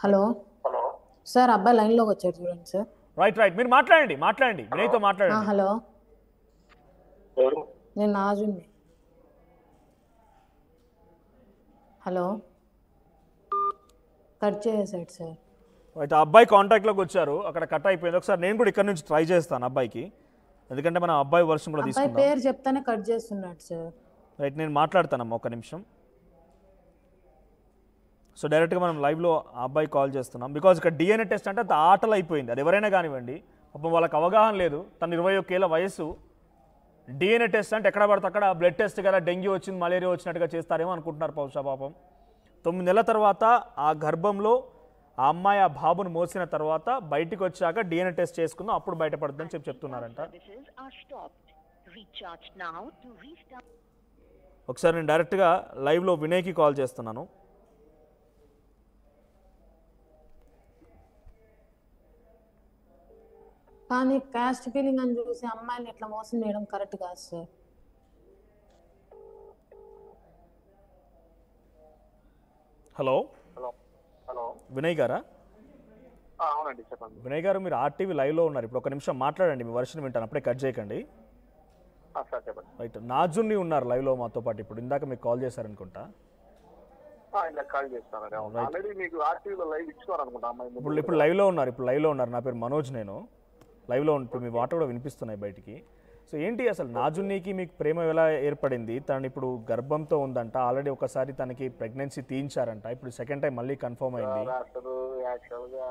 Hello sir, అబ్బాయి లైన్లోకి వచ్చారు చూడండి సార్. రైట్ మీరు మాట్లాడండి వినయ్తో మాట్లాడండి. హలో, నేను నాజుని. హలో, కట్ చేసేసాడు సార్. రైట్, ఆ అబ్బాయి కాంటాక్ట్లోకి వచ్చారు, అక్కడ కట్ అయిపోయింది. ఒకసారి నేను కూడా ఇక్కడ నుంచి ట్రై చేస్తాను అబ్బాయికి, ఎందుకంటే మనం అబ్బాయి వర్షన్ కూడా అబ్బాయి తీసుకుందాం. పేరు చెప్తానే కట్ చేస్తున్నాడు సార్. రైట్, నేను మాట్లాడతానమ్మా ఒక నిమిషం. సో డైరెక్ట్గా మనం లైవ్లో ఆ అబ్బాయి కాల్ చేస్తున్నాం. బికాజ్ ఇక్కడ డిఎన్ఏ టెస్ట్ అంటే అంత ఆటలు అయిపోయింది. అది ఎవరైనా కానివ్వండి, పాపం వాళ్ళకి అవగాహన లేదు. తను 21 ఏళ్ళ వయసు. డిఎన్ఏ టెస్ట్ అంటే ఎక్కడ పడితే అక్కడ బ్లడ్ టెస్ట్ కదా, డెంగ్యూ వచ్చింది, మలేరియా వచ్చినట్టుగా చేస్తారేమో అనుకుంటున్నారు బహుశా. పాపం 9 నెలల తర్వాత ఆ గర్భంలో ఆ అమ్మాయి ఆ బాబును మోసిన తర్వాత బయటికి వచ్చాక డిఎన్ఏ టెస్ట్ చేసుకుందాం, అప్పుడు బయటపడుతుందని చెప్తున్నారంట. ఒకసారి నేను డైరెక్ట్గా లైవ్లో వినయ్కి కాల్ చేస్తున్నాను. కానీ కాస్ట్ ఫీలింగ్ అని చూసి అమ్మాయిని ఇట్లా మోసం చేయడం కరెక్ట్ కాదు సార్. హలో వినయ్ గారా? అవునండి, చెప్పండి. వినయ్ గారు, మీరు ఆర్టీవీ లైవ్లో ఉన్నారు. ఇప్పుడు ఒక నిమిషం మాట్లాడండి, మీ వర్షన్ వింటాను, అప్పుడే కట్ చేయకండి. సార్ చెప్పండి. రైట్, నాజున్ని ఉన్నారు లైవ్లో మాతో పాటు. ఇప్పుడు ఇందాక మీకు కాల్ చేశారనుకుంటా. ఇలా కాల్ చేస్తానండి. ఆల్రెడీ మీకు ఆర్టీవీలో లైవ్ ఇచ్చుకోవాలనుకుంటా అమ్మాయి. ఇప్పుడు లైవ్లో ఉన్నారు. నా పేరు మనోజ్. నేను లైవ్లో ఇప్పుడు మీ వాటర్ కూడా వినిపిస్తున్నాయి బయటికి. సో ఏంటి అసలు నాజున్నీకి మీకు ప్రేమ ఎలా ఏర్పడింది? తను ఇప్పుడు గర్భంతో ఉందంట, ఆల్రెడీ ఒకసారి తనకి ప్రెగ్నెన్సీ తీయించారంట, ఇప్పుడు సెకండ్ టైం మళ్ళీ కన్ఫర్మ్ అయింది. అసలు యాక్చువల్గా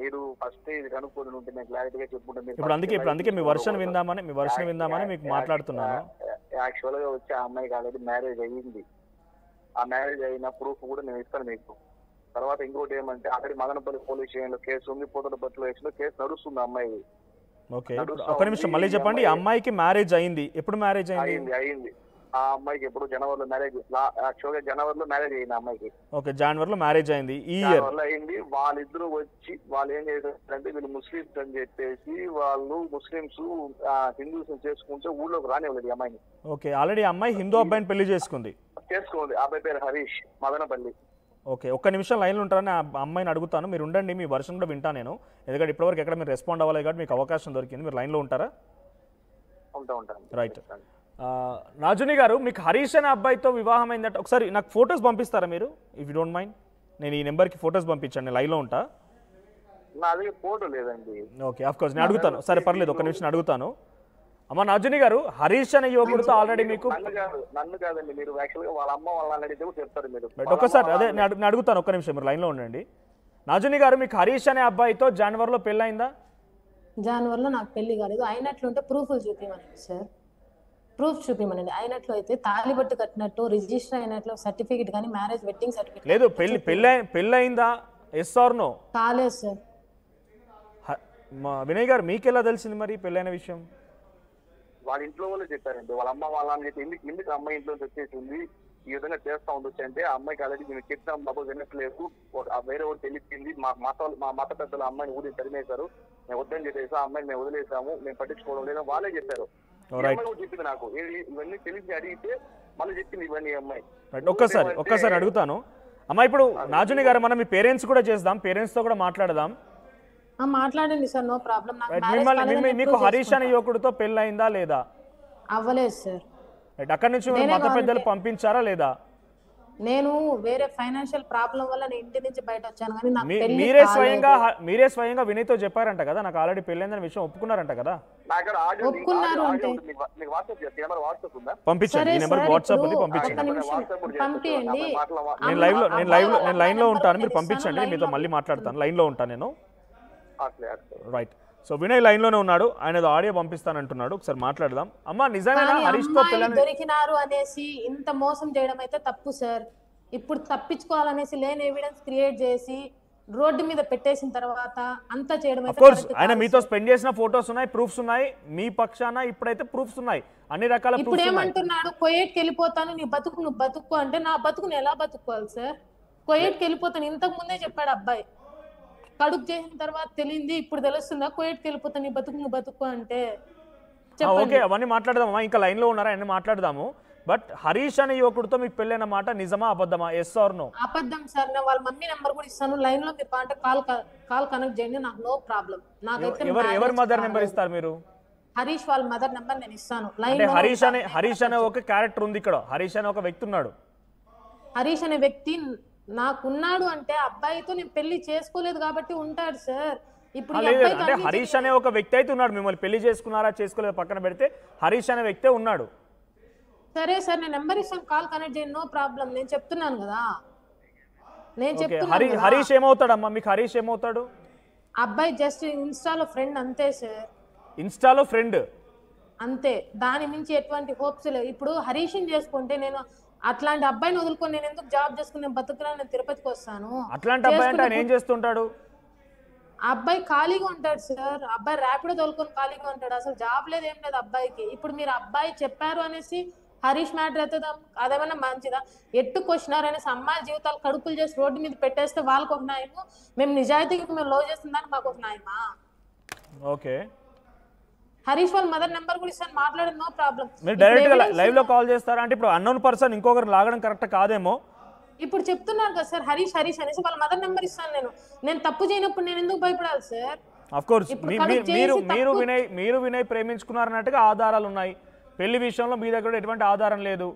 మీరు ఫస్ట్ ఇది కనుక్కొని ఉంటే నేను క్లారిటీగా చెప్పుకుంటాను. ఇప్పుడు అందుకే మీ వర్షన్ విందామని మీకు మాట్లాడుతున్నాను. యాక్చువల్గా వచ్చి ఆ అమ్మాయికి ఆల్రెడీ మ్యారేజ్ అయ్యింది. ఆ మ్యారేజ్ అయిన ప్రూఫ్ కూడా నేను ఇస్తాను మీకు. తర్వాత ఇంకోటి ఏమంటే అక్కడి మదనపల్లి పోలీస్ స్టేషన్ లో కేసు ఉంది, పోతలపట్టిలో వేసిన కేసు నడుస్తుంది అమ్మాయి. ఓకే, ఒక నిమిషం మళ్ళీ చెప్పండి. అమ్మాయికి మ్యారేజ్ అయింది, ఎప్పుడు మ్యారేజ్ అయింది? ఆ అమ్మాయికి ఎప్పుడు జనవరిలో మ్యారేజ్, యాక్చువల్గా జనవరిలో మ్యారేజ్ అయింది అమ్మాయికి. ఓకే, జనవరిలో మ్యారేజ్ అయింది, ఈ ఇయర్ అయింది. వాళ్ళిద్దరు వచ్చి వాళ్ళు ఏం చేశారంటే వీళ్ళు ముస్లిమ్స్ అని చెప్పేసి వాళ్ళు ముస్లిమ్స్ హిందూస్ చేసుకుంటే ఊళ్ళోకి రానివ్వలేదు అమ్మాయిని. ఓకే, ఆల్రెడీ అమ్మాయి హిందూ అబ్బాయిని పెళ్లి చేసుకుంది. అబ్బాయి పేరు హరీష్, మదనపల్లి. ఓకే, ఒక్క నిమిషం లైన్లో ఉంటారని ఆ అమ్మాయిని అడుగుతాను, మీరు ఉండండి. మీ వర్షన్ కూడా వింటా నేను, ఎందుకంటే ఇప్పటివరకు ఎక్కడ మీరు రెస్పాండ్ అవ్వలేదు కాబట్టి మీకు అవకాశం దొరికింది. మీరు లైన్లో ఉంటారా? ఉంటాను. రైట్, నాజుని గారు, మీకు హరీష్ అనే అబ్బాయితో వివాహం అయిందట. ఒకసారి నాకు ఫొటోస్ పంపిస్తారా మీరు, ఇఫ్ యూ డోంట్ మైండ్? నేను ఈ నెంబర్కి ఫొటోస్ పంపించండి, లైవ్లో ఉంటా. నాది ఫోటో లేదండి. ఓకే, ఆఫ్ కోర్స్ నేను అడుగుతాను. సరే పర్లేదు, ఒక నిమిషం అడుగుతాను. అమ్మ నాజుని గారు, హరీష్ అనే యువకుడితో ఆల్రెడీ మీకు నన్ను కాదండి, మీరు యాక్చువల్గా వాళ్ళ అమ్మ వాళ్ళని అడిగితే చెప్తారు మీరు. ఒక్కసారి అదే నేను అడుగుతాను, ఒక్క నిమిషం మీరు లైన్లో ఉండండి. నాజుని గారు, మీకు హరీష్ అనే అబ్బాయితో జనవరిలో పెళ్ళయిందా? జనవరిలో నాకు పెళ్లి కాలేదు. అయినట్లుంటే ప్రూఫ్లు చూపించమనండి సార్. ప్రూఫ్ చూపించమనండి. అయినట్లు అయితే తాళిబట్టు కట్టినట్టు, రిజిస్టర్ అయినట్లు సర్టిఫికేట్ కానీ, మ్యారేజ్ వెడ్డింగ్ సర్టిఫికేట్ లేదు. పెళ్ళయిందా? Yes or no? కాలేదు సార్. వినయ్ గారు, మీకు ఎలా తెలిసింది మరి పెళ్ళైన విషయం? వాళ్ళ ఇంట్లో వాళ్ళు చెప్పారండి. వాళ్ళ అమ్మ వాళ్ళని ఎందుకు అమ్మాయి ఇంట్లో వచ్చేసింది, ఈ విధంగా చేస్తా ఉండొచ్చు అంటే ఆ అమ్మాయికి ఆల్రెడీ మేము చెప్తాం బాబు వినట్లేదు, వేరే ఒకటి తెలిపింది, మా మత పెద్దలు అమ్మాయిని ఊరికి తరిమేశారు, మేము వద్దని చెప్పేసి ఆ అమ్మాయిని మేము వదిలేసాము, మేము పట్టించుకోవడం లేదు వాళ్ళే చెప్పారు. చెప్పింది నాకు ఇవన్నీ తెలిసి అడిగితే మళ్ళీ చెప్పింది ఇవన్నీ అమ్మాయి. ఒక్కసారి అడుగుతాను అమ్మా. ఇప్పుడు నాజుని గారు, మనం మీ పేరెంట్స్ కూడా చేద్దాం, పేరెంట్స్ తో కూడా మాట్లాడదాం. మాట్లాడండి సార్, నో ప్రాబ్లం. మీకు హరీష్ అనే యువకుడితో పెళ్ళయిందా లేదా? అవ్వలేదు సార్. అక్కడి నుంచి మత పెద్దలు పంపించారా లేదా? నేను వేరే ఫైనాన్షియల్ ప్రాబ్లం వల్ల నేను ఇంటి నుంచి బయట వచ్చాను, కానీ నాకు మీరే స్వయంగా వినయ్తో చెప్పారంట కదా, నాకు ఆల్రెడీ పెళ్ళైందనే విషయం ఒప్పుకున్నారంట కదా? ఒప్పుకున్నారు అంటే పంపించండి, ఈ నెంబర్ వాట్సాప్ ఉంది, పంపించండి. పంపించండి. నేను లైన్ లో ఉంటాను, మీరు పంపించండి, మీతో మళ్ళీ మాట్లాడతాను. లైన్ లో ఉంటాను నేను. రైట్, సో వినయ్ లైన్ లోనే ఉన్నాడు, ఆయన ఆడియో పంపిస్తానంటున్నాడు, ఒకసారి మాట్లాడదాం. అమ్మా, నిజమేనా హరీష్ తో దొరికినారు అనేసి ఇంత మోసం చేయడం అయితే తప్పు సార్. ఇప్పుడు తప్పించుకోవాలనేసి లేని ఎవిడెన్స్ క్రియేట్ చేసి రోడ్డు మీద పెట్టేసిన తర్వాత అంతా చేయడం అయితే ఆయన మీతో స్పెండ్ చేసిన ఫోటోస్ ఉన్నాయి, ప్రూఫ్స్ ఉన్నాయి, మీ పక్షాన ఇప్పుడైతే ప్రూఫ్స్ ఉన్నాయి, అన్ని రకాల. ఇప్పుడు ఏమంటున్నాడు, కోయేట్కి వెళ్ళిపోతాను, నీ బతుకు నువ్వు బతుకు అంటే నా బతుకుని ఎలా బతుక్కోవాలి సార్? కోయేట్కి వెళ్ళిపోతాను ఇంతకు ముందే చెప్పాడు అబ్బాయి. కడుపు చేసిన తర్వాత తెలియంది, ఇప్పుడు తెలుస్తుందా కోయేట్కి వెళ్ళిపోతా నీ బతుకు నువ్వు బతుకు అంటే? ఓకే, అవన్నీ మాట్లాడదామా, ఇంకా లైన్ లో ఉన్నారా? అన్ని మాట్లాడదాము. బట్ హరీష్ అనే యువకుడితో మీకు పెళ్ళైన మాట నిజమా అబద్ధమా? Yes or no? అబద్ధం సార్. నేను వాళ్ళ మమ్మీ నెంబర్ కూడా ఇస్తాను, లైన్ లో మీరు అంటే కాల్ కనెక్ట్ చేయండి, నాకు నో ప్రాబ్లం. నాకైతే ఎవరి మదర్ నెంబర్ ఇస్తారు మీరు? హరీష్ వాళ్ళ మదర్ నెంబర్ నేను ఇస్తాను. అంటే హరీష్ అనే ఒక క్యారెక్టర్ ఉంది ఇక్కడ, హరీష్ అనే ఒక వ్యక్తి ఉన్నాడు. హరీష్ అనే వ్యక్తి నాకున్నాడు అంటే అబ్బాయితో నేను పెళ్లి చేసుకోలేదు కాబట్టి ఉంటాడు సార్. ఇప్పుడు అంటే హరీష్ అనే ఒక వ్యక్తి అయితే ఉన్నాడు. మిమ్మల్ని పెళ్లి చేసుకున్నారా చేసుకోలేదు పక్కన పెడితే హరీష్ అనే వ్యక్తే ఉన్నాడు. సరే సార్, నేను నెంబర్ ఇస్తాను, కాల్ కనెక్ట్ చేయండి, నో ప్రాబ్లం. నేను చెప్తున్నాను కదా, నేను చెప్తున్నాను. హరీష్ ఏమవుతాడమ్మా మీకు? హరీష్ ఏమవుతాడు? అబ్బాయి జస్ట్ ఇన్స్టాలో ఫ్రెండ్ అంతే సార్. ఇన్స్టాలో ఫ్రెండ్ అంతే, దాని మించి ఎటువంటి హోప్స్ లేవు. ఇప్పుడు హరీష్ని చేసుకుంటే నేను అట్లాంటి అబ్బాయిని వదులుకొని నేను ఎందుకు జాబ్ చేసుకుని నేను బతుకురా, నేను తిరుపతికి వస్తాను. అట్లాంటి అబ్బాయి అంటే ఆయన ఏం చేస్తుంటాడు? అబ్బాయి ఖాళీగా ఉంటాడు సార్. అబ్బాయి ర్యాపిడో తోలుకొని ఖాళీగా ఉంటాడు, అసలు జాబ్ లేదు ఏం లేదు అబ్బాయికి. ఇప్పుడు మీరు అబ్బాయి చెప్పారు అనేసి హరీష్ మ్యాటర్ అయితే అదేమన్నా మంచిదా? ఎట్టు క్వశ్చనర్ అనేసి అమ్మాయి జీవితాలు కడుపులు చేసి రోడ్డు మీద పెట్టేస్తే వాళ్ళకి ఒక న్యాయము, మేము నిజాయితీగా మేము లవ్ చేస్తుందని మాకు ఒక న్యాయమా? ఓకే, హరీష్ వాళ్ళ మదర్ నెంబర్ కూడా ఇస్తాను, మాట్లాడేది నో ప్రాబ్లం. మీరు డైరెక్ట్ గా లైవ్ లో కాల్ చేస్తారా? అంటే ఇప్పుడు అన్నోన్ పర్సన్ ఇంకొకరు లాగడం కరెక్ట్ కాదేమో. ఇప్పుడు చెప్తున్నారు కదా సార్, హరీష్ అనేసి వాళ్ళ మదర్ నెంబర్ ఇస్తాను. నేను తప్పు చేయనప్పుడు నేను ఎందుకు భయపడాలి సార్? ఆఫ్ కోర్స్ మీరు వినయ్ ప్రేమించుకున్నారన్నట్టుగా ఆధారాలు ఉన్నాయి. పెళ్లి విషయంలో మీ దగ్గర ఎటువంటి ఆధారం లేదు,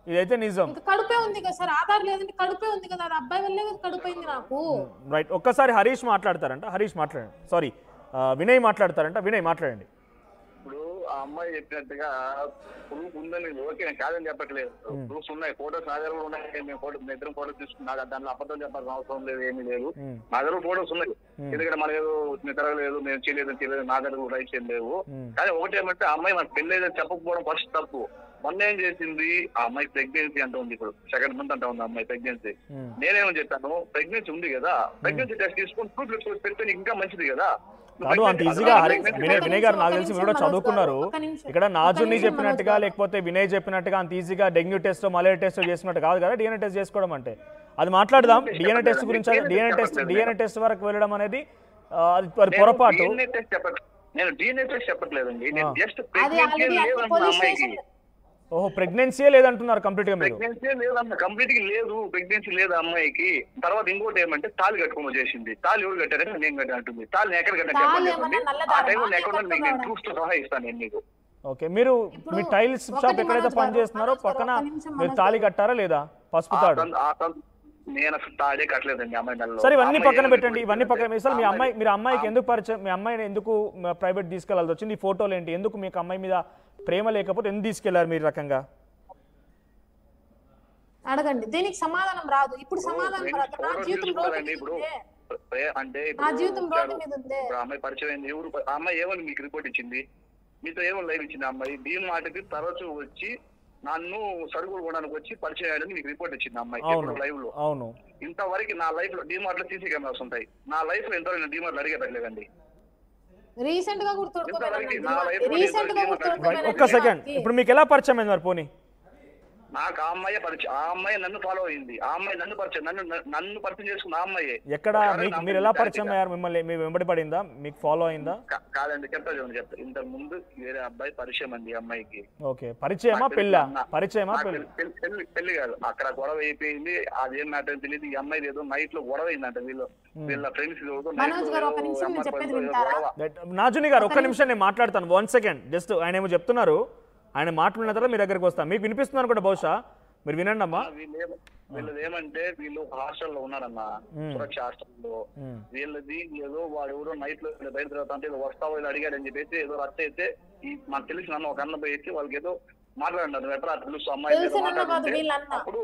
ఇదైతే నిజం. కడుపే ఉంది కదా సార్, ఆధార్ లేదంటే కడుపే ఉంది కదా, అది అబ్బాయి వల్లే కదా కడుపైంది నాకు. రైట్, ఒక్కసారి హరీష్ మాట్లాడతారంట. హరీష్ మాట్లాడండి. సారీ, వినయ్ మాట్లాడతారంట. వినయ్ మాట్లాడండి. ఇప్పుడు ఆ అమ్మాయి చెప్పినట్టుగా ప్రూఫ్ ఉందని ఓకే, నేను కాదని చెప్పట్లేదు. ప్రూఫ్స్ ఉన్నాయి, ఫోటోస్ నా దగ్గర ఉన్నాయి. మేము ఇద్దరం ఫోటోస్ తీసుకున్నా, దాంట్లో అబద్ధం చెప్పాల్సిన అవసరం లేదు, ఏమీ లేదు. నా దగ్గర ఫోటోస్ ఉన్నాయి. ఎందుకంటే మన ఏదో తిరగలేదు, మేము చేయలేదు, నా దగ్గర రైట్స్ ఏం లేవు. కానీ ఒకటి ఏమంటే ఆ అమ్మాయి మనకు పెళ్లి ఏదో చెప్పకపోవడం ఫస్ట్ తప్పు. మొన్న ఏం చేసింది, ఆ అమ్మాయి ప్రెగ్నెన్సీ అంట ఉంది. ఇప్పుడు 2nd మంత్ అంటా ఉంది అమ్మాయి ప్రెగ్నెన్సీ. నేనేమని చెప్పాను, ప్రెగ్నెన్సీ ఉంది కదా, ప్రెగ్నెన్సీ టెస్ట్ తీసుకొని ప్రూఫ్ పెడితే ఇంకా మంచిది కదా. కాదు అంత ఈజీగా. వినయ్ గారు నాకు తెలిసి మీరు కూడా చదువుకున్నారు. ఇక్కడ నాజుని చెప్పినట్టుగా లేకపోతే వినయ్ చెప్పినట్టుగా అంత ఈజీగా డెంగ్యూ టెస్ట్ మలేరియా టెస్ట్ చేసినట్టు కాదు కదా డిఎన్ఏ టెస్ట్ చేసుకోవడం అంటే. అది మాట్లాడదాం. డిఎన్ఏ టెస్ట్ గురించి, డిఎన్ఏ టెస్ట్ వరకు వెళ్ళడం అనేది అది పొరపాటు. నేను డిఎన్ఏ టెస్ట్ చెప్పట్లేదండి, నేను జస్ట్ ప్రెగ్నెన్సీ లేదన్న అమ్మాయికి. ఓహో, ప్రెగ్నెన్సీయే లేదంటున్నారు కంప్లీట్ గా మీరు? ప్రెగ్నెన్సీ లేదన్న, కంప్లీట్ గా లేదు, ప్రెగ్నెన్సీ లేదు అమ్మాయికి. తర్వాత ఇంకోటి ఏమంటే తాళి కట్టుకోమో చేసింది. తాళి ఎవరు కట్టారంటే నేను కట్టా అంటుంది. తాళి ఎక్కడ కట్టా చెప్పండి. ఆ టైంలో ఎక్కడ నేను ప్రూఫ్ తో సహా ఇస్తాను నేను మీకు. ఓకే, మీరు మీ టైల్స్ షాప్ ఎక్కడైతే పని చేస్తున్నారో పక్కన మీరు తాళి కట్టారా లేదా? పసుపు తాడు. నేను అసలు తాళే కట్టలేదండి అమ్మాయి నెలలో. సరే, ఇవన్నీ పక్కన పెట్టండి, ఇవన్నీ పక్కన. అసలు మీరు అమ్మాయికి ఎందుకు పరిచయం, మీ అమ్మాయిని ఎందుకు ప్రైవేట్ తీసుకెళ్లాల్సి వచ్చింది? ఈ ఫోటోలు ఏంటి? ఎందుకు మీకు అమ్మాయి మీద ప్రేమ లేకపోతే ఎందుకు తీసుకెళ్లారు మీరు రకంగా? అడగండి, దీనికి సమాధానం రాదు. ఇప్పుడు సమాధానం రాదు. నా జీవితం రోడ్డు మీద ఉంది. అంటే నా జీవితం రోడ్డు మీద ఉంది. అమ్మాయి పరిచయం అయింది. ఎవరు అమ్మాయి ఏమని మీకు రిపోర్ట్ ఇచ్చింది? మీతో ఏమని లైవ్ ఇచ్చింది అమ్మాయి? దీని మాటకి తరచూ వచ్చి నన్ను సరుకులు కొనడానికి వచ్చి పరిచయం అయ్యాడని మీకు రిపోర్ట్ ఇచ్చింది అమ్మాయి లైవ్ లో. అవును, ఇంతవరకు నా లైఫ్ లో డీమార్ట్ లో సీసీ కెమెరాస్ ఉంటాయి. నా లైఫ్ లో ఎంతవరకు నేను డీమార్ట్ అడిగే పెట్టలేదండి. రీసెంట్ గా ఒక్క సెకండ్, ఇప్పుడు మీకు ఎలా పరిచయం అయింది మరి? పోనీ నాకు ఆ అమ్మాయి పరిచయం, ఆ అమ్మాయి నన్ను ఫాలో అయింది, ఆ అమ్మాయి నన్ను పరిచయం, నన్ను పరిచయం చేసుకున్న ఆ అమ్మాయి. ఎక్కడ మీరు ఎలా పరిచయం అయ్యారు? మిమ్మల్ని మీ వెంబడి పడిందా, మీకు ఫాలో అయిందా? కాదండి, చెప్తా ఇంతకు ముందు వేరే అబ్బాయి పరిచయం అండి అమ్మాయికి. ఓకే, పరిచయమా పెళ్ళా? పరిచయమా పెళ్లి కాదు, అక్కడ గొడవ అయిపోయింది. అదేం మ్యాటర్ తెలియదు. ఈ అమ్మాయి ఏదో నైట్ లో గొడవ అయిందంట వీళ్ళ ఫ్రెండ్స్. నాజుని గారు ఒక్క నిమిషం నేను మాట్లాడతాను. 1 సెకండ్ జస్ట్. ఆయన ఏమో చెప్తున్నారు, ఆయన మాట్లాడిన తర్వాత మీ దగ్గరకు వస్తాను. మీకు వినిపిస్తున్నారు కూడా బహుశా, మీరు వినండి అమ్మా. వీళ్ళది ఏమంటే వీళ్ళు హాస్టల్లో ఉన్నారన్న, సురక్ష హాస్టల్లో. వీళ్ళది ఏదో వాడు ఎవరో నైట్ లో బయట తిరుగుతా అంటే ఏదో వస్తావో ఏదో అడిగాడని చెప్పేసి ఏదో రచ్చ అయితే మాకు తెలిసిన అన్న ఒక అన్న పోయి వాళ్ళకి ఏదో మాట్లాడినారు. ఎట్లా తెలుసు అమ్మాయి అప్పుడు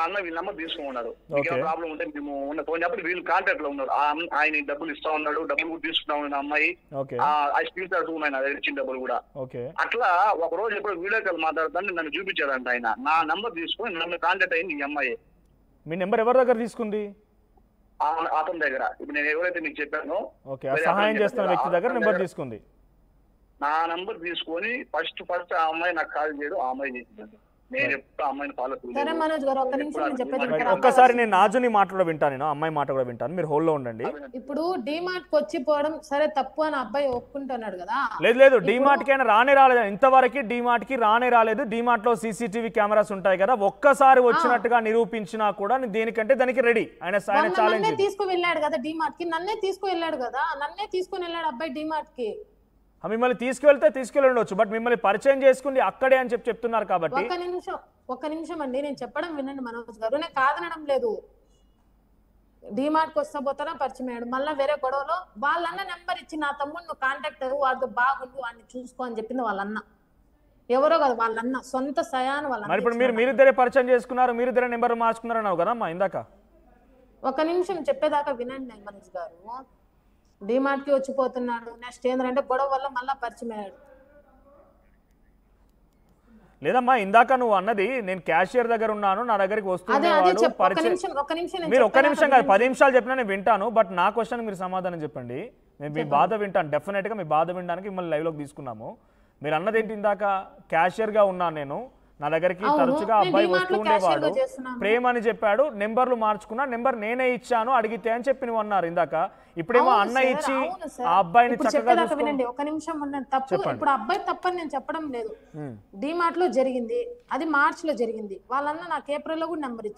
అన్న వీళ్ళ నెంబర్ తీసుకున్నారు. మీకు ప్రాబ్లం ఉంటే మేము పోయినప్పుడు వీళ్ళు కాంటాక్ట్ లో ఉన్నారు. ఆయన డబ్బులు ఇస్తా ఉన్నాడు, డబ్బులు కూడా తీసుకున్నా ఉన్నాడు అమ్మాయి. ఆ స్క్రీన్ షాట్ ఉన్నాయి ఇచ్చిన డబ్బులు కూడా. అట్లా ఒక రోజు ఎప్పుడు వీడియో కాల్ మాట్లాడుతాను నన్ను చూపించాడంట ఆయన. నా నెంబర్ తీసుకుని నన్ను కాంటాక్ట్ అయింది ఈ అమ్మాయి. మీ నెంబర్ ఎవరి దగ్గర తీసుకుంది? అతని దగ్గర. ఇప్పుడు నేను ఎవరైతే మీకు చెప్పానో సహాయం చేస్తున్న వ్యక్తి దగ్గర నెంబర్ తీసుకుంది. నా నంబర్ తీసుకొని ఫస్ట్ ఆ అమ్మాయి నాకు కాల్ చేయడం ఆ అమ్మాయి చేసిందండి. నేను ఎప్పుడు అమ్మాయిని ఫాలో సరే మనోజ్ గారు ఒక్క నిమిషం నేను చెప్పేది వింటారా? ఒక్కసారి నేను నాజుని మాట కూడా వింటాను, నేను అమ్మాయి మాట కూడా వింటాను, మీరు హోల్లో ఉండండి. ఇప్పుడు డిమార్ట్ కి వచ్చిపోవడం సరే తప్పు అని అబ్బాయి ఒప్పుకుంటున్నాడు కదా. లేదు డిమార్ట్ కి అయినా రానే రాలేదు, ఇంతవరకు డిమార్ట్ కి రానే రాలేదు. డిమార్ట్ లో CCTV కెమెరాస్ ఉంటాయి కదా, ఒక్కసారి వచ్చినట్టుగా నిరూపించినా కూడా దేనికంటే దానికి రెడీ. ఆయన నన్నే తీసుకువెళ్ళాడు కదా డిమార్ట్ కి, నన్నే తీసుకువెళ్ళాడు కదా, నన్నే తీసుకుని వెళ్ళాడు అబ్బాయి డిమార్ట్ కి. మిమ్మల్ని తీసుకెళ్ళొచ్చు, బట్ మిమ్మల్ని పరిచయం చేసుకుంది అక్కడే అని చెప్తున్నారు కాబట్టి. ఒక్క నిమిషం అండి, నేను చెప్పడం వినండి మనోజ్ గారు, నేను కాదనడం లేదు. డిమార్ట్ కి వస్తా పోతారా పరిచయం అయ్యాడు, మళ్ళీ వేరే గొడవలో వాళ్ళన్న నెంబర్ ఇచ్చి నా తమ్ముడు నువ్వు కాంటాక్ట్ వాడితో బాగుండు వాడిని చూసుకో అని చెప్పింది వాళ్ళన్న. ఎవరో కదా వాళ్ళన్న సొంత సయాన్ వాళ్ళ. మరి ఇప్పుడు మీరిద్దరే పరిచయం చేసుకున్నారు, మీరిద్దరే నెంబర్ మార్చుకున్నారు అన్నావు కదా అమ్మా ఇందాక. ఒక్క నిమిషం చెప్పేదాకా వినండి మనోజ్ గారు. డిమార్ట్ కి వచ్చిపోతున్నాడు, నెక్స్ట్ ఏంటంటే గొడవ వల్ల మళ్ళీ పరిచయం అయ్యాడు. లేదమ్మా ఇందాక నువ్వు అన్నది నేను క్యాషియర్ దగ్గర ఉన్నాను, నా దగ్గరికి వస్తుంది మీరు ఒక్క నిమిషం కాదు 10 నిమిషాలు చెప్పినా నేను వింటాను, బట్ నా క్వశ్చన్ మీరు సమాధానం చెప్పండి. నేను మీ బాధ వింటాను, డెఫినెట్ గా మీ బాధ వినడానికి మిమ్మల్ని లైవ్ లోకి తీసుకున్నాము. మీరు అన్నది ఏంటి ఇందాక, క్యాషియర్ గా ఉన్నాను నేను, నా దగ్గరికి తరచుగా అబ్బాయి వస్తూ ఉండేవాడు, ప్రేమ అని చెప్పాడు, నెంబర్లు మార్చుకున్నా, నెంబర్ నేనే ఇచ్చాను అడిగితే అని చెప్పి నువ్వు అన్నారు ఇందాక. ఇప్పుడేమో అన్న ఇచ్చి ఆ అబ్బాయిని చక్కగా ఒక నిమిషం తప్పు. ఇప్పుడు అబ్బాయి తప్పని నేను చెప్పడం లేదు, డిమార్ట్ లో జరిగింది అది, మార్చ్ లో జరిగింది. వాళ్ళన్న నాకు ఏప్రిల్ లో కూడా నెంబర్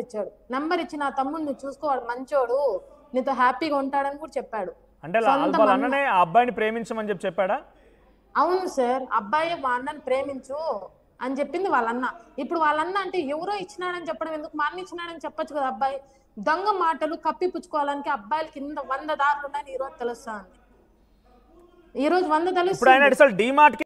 ఇచ్చాడు, నెంబర్ ఇచ్చి నా తమ్ముడు నువ్వు చూసుకోవాడు మంచోడు, నీతో హ్యాపీగా ఉంటాడని కూడా చెప్పాడు. అంటే వాళ్ళ అన్ననే ఆ అబ్బాయిని ప్రేమించమని చెప్పాడా? అవును సార్, అబ్బాయి వాళ్ళని ప్రేమించు అని చెప్పింది వాళ్ళన్న. ఇప్పుడు వాళ్ళన్న అంటే ఎవరో ఇచ్చినాడని చెప్పడం ఎందుకు, మా అన్న ఇచ్చినాడని చెప్పొచ్చు కదా. అబ్బాయి దొంగ మాటలు కప్పిపుచ్చుకోవడానికి అబ్బాయిల కింద 100 దారులు ఉన్నాయని ఈ రోజు తెలుస్తుంది. ఈ రోజు 100 తెలుస్తుంది.